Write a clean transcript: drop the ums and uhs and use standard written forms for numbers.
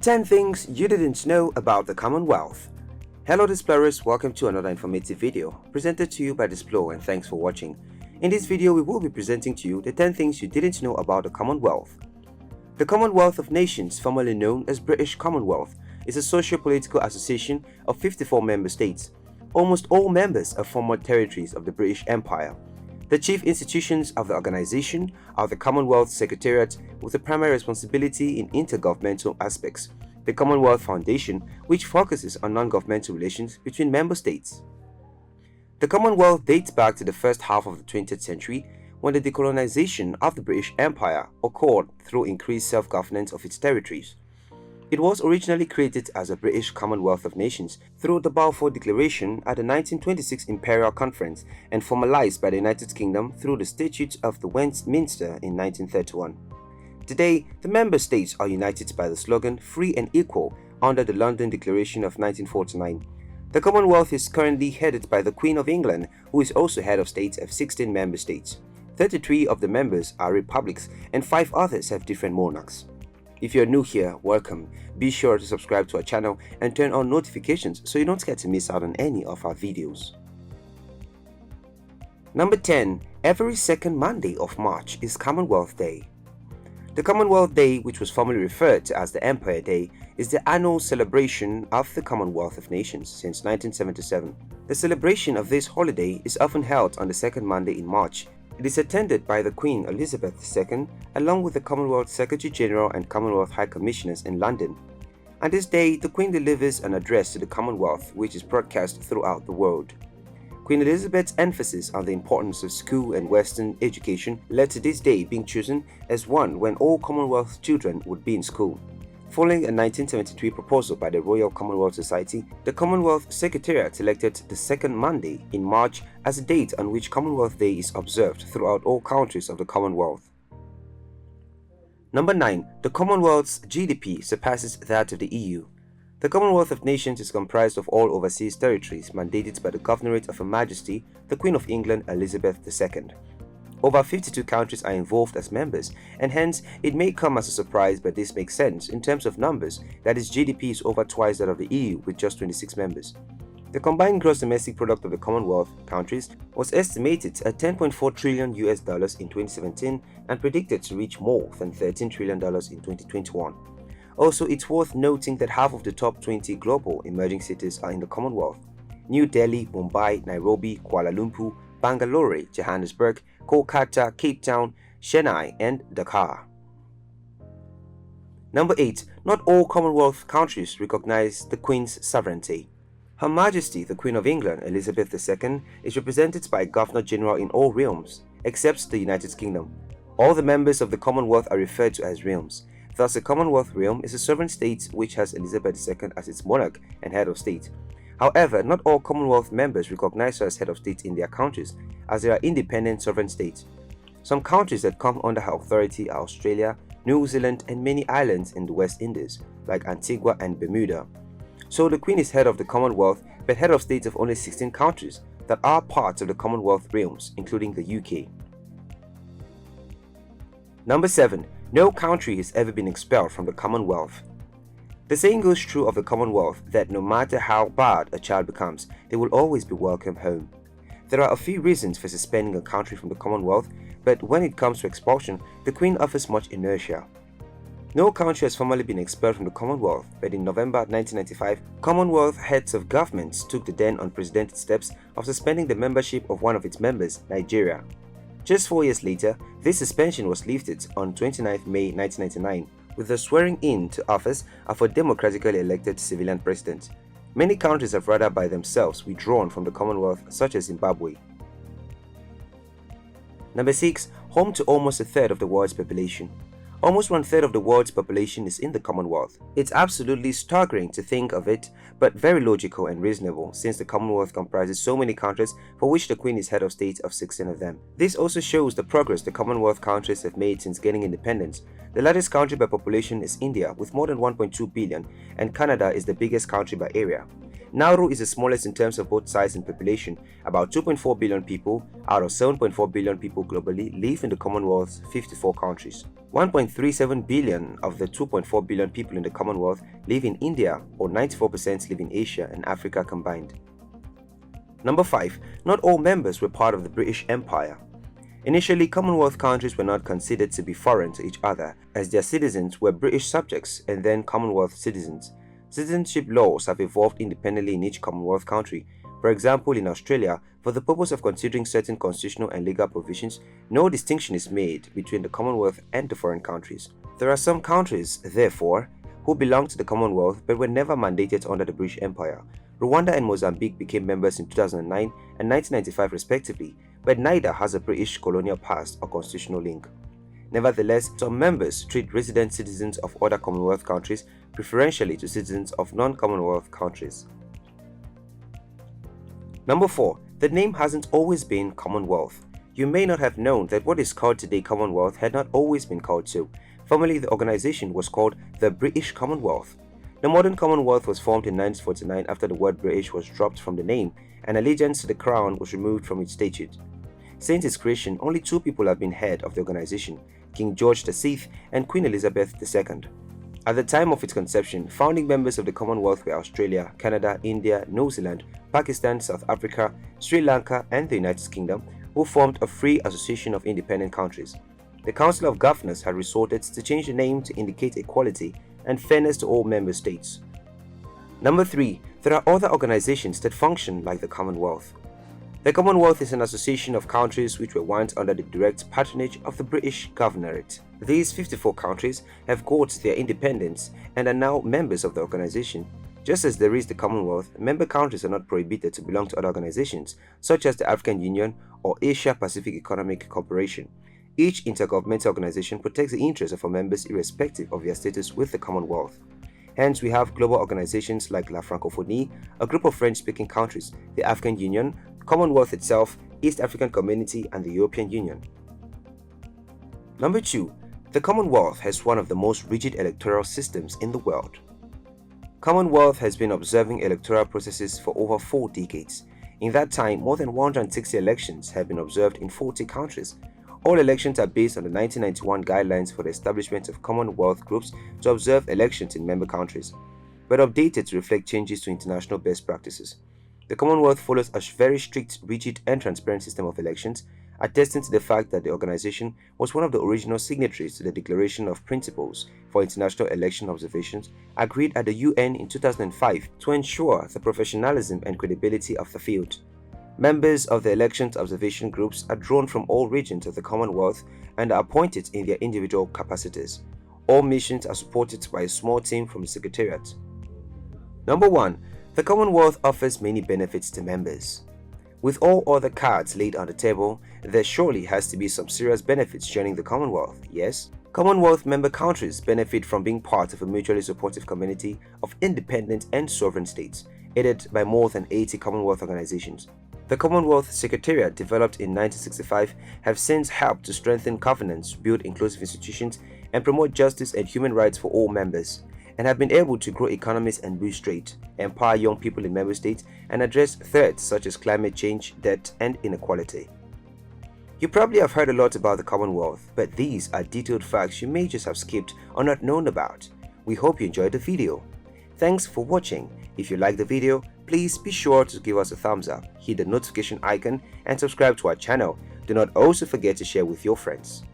10 things you didn't know about the Commonwealth. Hello Displorers, welcome to another informative video presented to you by Displore, and thanks for watching. In this video, we will be presenting to you the 10 things you didn't know about the Commonwealth. The Commonwealth of Nations, formerly known as British Commonwealth, is a socio-political association of 54 member states. Almost all members are former territories of the British Empire. The chief institutions of the organization are the Commonwealth Secretariat, with a primary responsibility in intergovernmental aspects, the Commonwealth Foundation, which focuses on non-governmental relations between member states. The Commonwealth dates back to the first half of the 20th century, when the decolonization of the British Empire occurred through increased self-governance of its territories. It was originally created as a British Commonwealth of Nations through the Balfour Declaration at the 1926 Imperial Conference and formalized by the United Kingdom through the Statutes of the Westminster in 1931. Today, the member states are united by the slogan "Free and Equal" under the London Declaration of 1949. The Commonwealth is currently headed by the Queen of England, who is also head of state of 16 member states. 33 of the members are republics and 5 others have different monarchs. If you're new here, welcome. Be sure to subscribe to our channel and turn on notifications so you don't get to miss out on any of our videos. Number 10. Every second Monday of March is Commonwealth Day. The Commonwealth Day, which was formerly referred to as the Empire Day, is the annual celebration of the Commonwealth of Nations since 1977. The celebration of this holiday is often held on the second Monday in March. It is attended by the Queen Elizabeth II, along with the Commonwealth Secretary-General and Commonwealth High Commissioners in London. On this day, the Queen delivers an address to the Commonwealth, which is broadcast throughout the world. Queen Elizabeth's emphasis on the importance of school and Western education led to this day being chosen as one when all Commonwealth children would be in school. Following a 1973 proposal by the Royal Commonwealth Society, the Commonwealth Secretariat selected the second Monday in March as a date on which Commonwealth Day is observed throughout all countries of the Commonwealth. Number 9. The Commonwealth's GDP surpasses that of the EU. The Commonwealth of Nations is comprised of all overseas territories mandated by the Governorate of Her Majesty, the Queen of England Elizabeth II. Over 52 countries are involved as members, and hence it may come as a surprise, but this makes sense in terms of numbers, that its GDP is over twice that of the EU with just 26 members. The combined gross domestic product of the Commonwealth countries was estimated at $10.4 trillion in 2017 and predicted to reach more than $13 trillion in 2021. Also, it's worth noting that half of the top 20 global emerging cities are in the Commonwealth: New Delhi, Mumbai, Nairobi, Kuala Lumpur, Bangalore, Johannesburg, Kolkata, Cape Town, Chennai, and Dakar. Number 8. Not all Commonwealth countries recognize the Queen's sovereignty. Her Majesty, the Queen of England Elizabeth II, is represented by a Governor-General in all realms, except the United Kingdom. All the members of the Commonwealth are referred to as realms. Thus, the Commonwealth realm is a sovereign state which has Elizabeth II as its monarch and head of state. However, not all Commonwealth members recognize her as head of state in their countries, as they are independent sovereign states. Some countries that come under her authority are Australia, New Zealand, and many islands in the West Indies, like Antigua and Bermuda. So the Queen is head of the Commonwealth, but head of states of only 16 countries that are parts of the Commonwealth realms, including the UK. Number 7. No country has ever been expelled from the Commonwealth. The saying goes true of the Commonwealth that no matter how bad a child becomes, they will always be welcome home. There are a few reasons for suspending a country from the Commonwealth, but when it comes to expulsion, the Queen offers much inertia. No country has formally been expelled from the Commonwealth, but in November 1995, Commonwealth heads of governments took the then unprecedented steps of suspending the membership of one of its members, Nigeria. Just 4 years later, this suspension was lifted on 29 May 1999 with the swearing in to office of a democratically elected civilian president. Many countries have rather by themselves withdrawn from the Commonwealth, such as Zimbabwe. Number 6. Home to almost a third of the world's population. Almost 1/3 of the world's population is in the Commonwealth. It's absolutely staggering to think of it, but very logical and reasonable, since the Commonwealth comprises so many countries for which the Queen is head of state of 16 of them. This also shows the progress the Commonwealth countries have made since gaining independence. The largest country by population is India, with more than 1.2 billion, and Canada is the biggest country by area. Nauru is the smallest in terms of both size and population. About 2.4 billion people out of 7.4 billion people globally live in the Commonwealth's 54 countries. 1.37 billion of the 2.4 billion people in the Commonwealth live in India, or 94% live in Asia and Africa combined. Number 5. Not all members were part of the British Empire. Initially, Commonwealth countries were not considered to be foreign to each other, as their citizens were British subjects and then Commonwealth citizens. Citizenship laws have evolved independently in each Commonwealth country. For example, in Australia, for the purpose of considering certain constitutional and legal provisions, no distinction is made between the Commonwealth and the foreign countries. There are some countries, therefore, who belong to the Commonwealth but were never mandated under the British Empire. Rwanda and Mozambique became members in 2009 and 1995 respectively, but neither has a British colonial past or constitutional link. Nevertheless, some members treat resident citizens of other Commonwealth countries preferentially to citizens of non-Commonwealth countries. Number 4. The name hasn't always been Commonwealth. You may not have known that what is called today Commonwealth had not always been called so. Formerly, the organization was called the British Commonwealth. The modern Commonwealth was formed in 1949 after the word British was dropped from the name and allegiance to the Crown was removed from its statute. Since its creation, only 2 people have been head of the organization, King George VI and Queen Elizabeth II. At the time of its conception, founding members of the Commonwealth were Australia, Canada, India, New Zealand, Pakistan, South Africa, Sri Lanka and the United Kingdom, who formed a free association of independent countries. The Council of Governors had resorted to change the name to indicate equality and fairness to all member states. Number 3. There are other organizations that function like the Commonwealth. The Commonwealth is an association of countries which were once under the direct patronage of the British Governorate. These 54 countries have got their independence and are now members of the organization. Just as there is the Commonwealth, member countries are not prohibited to belong to other organizations such as the African Union or Asia-Pacific Economic Cooperation. Each intergovernmental organization protects the interests of our members irrespective of their status with the Commonwealth. Hence, we have global organizations like La Francophonie, a group of French-speaking countries, the African Union, Commonwealth itself, East African Community, and the European Union. Number 2. The Commonwealth has one of the most rigid electoral systems in the world. Commonwealth has been observing electoral processes for over 4 decades. In that time, more than 160 elections have been observed in 40 countries. All elections are based on the 1991 guidelines for the establishment of Commonwealth groups to observe elections in member countries, but updated to reflect changes to international best practices. The Commonwealth follows a very strict, rigid and transparent system of elections, attesting to the fact that the organization was one of the original signatories to the Declaration of Principles for International Election Observations agreed at the UN in 2005 to ensure the professionalism and credibility of the field. Members of the elections observation groups are drawn from all regions of the Commonwealth and are appointed in their individual capacities. All missions are supported by a small team from the Secretariat. Number 1. The Commonwealth offers many benefits to members. With all other cards laid on the table, there surely has to be some serious benefits joining the Commonwealth, yes? Commonwealth member countries benefit from being part of a mutually supportive community of independent and sovereign states, aided by more than 80 Commonwealth organizations. The Commonwealth Secretariat, developed in 1965, have since helped to strengthen governance, build inclusive institutions, and promote justice and human rights for all members, and have been able to grow economies and boost trade, empower young people in member states, and address threats such as climate change, debt, and inequality. You probably have heard a lot about the Commonwealth, but these are detailed facts you may just have skipped or not known about. We hope you enjoyed the video. Thanks for watching. If you liked the video, please be sure to give us a thumbs up, hit the notification icon, and subscribe to our channel. Do not also forget to share with your friends.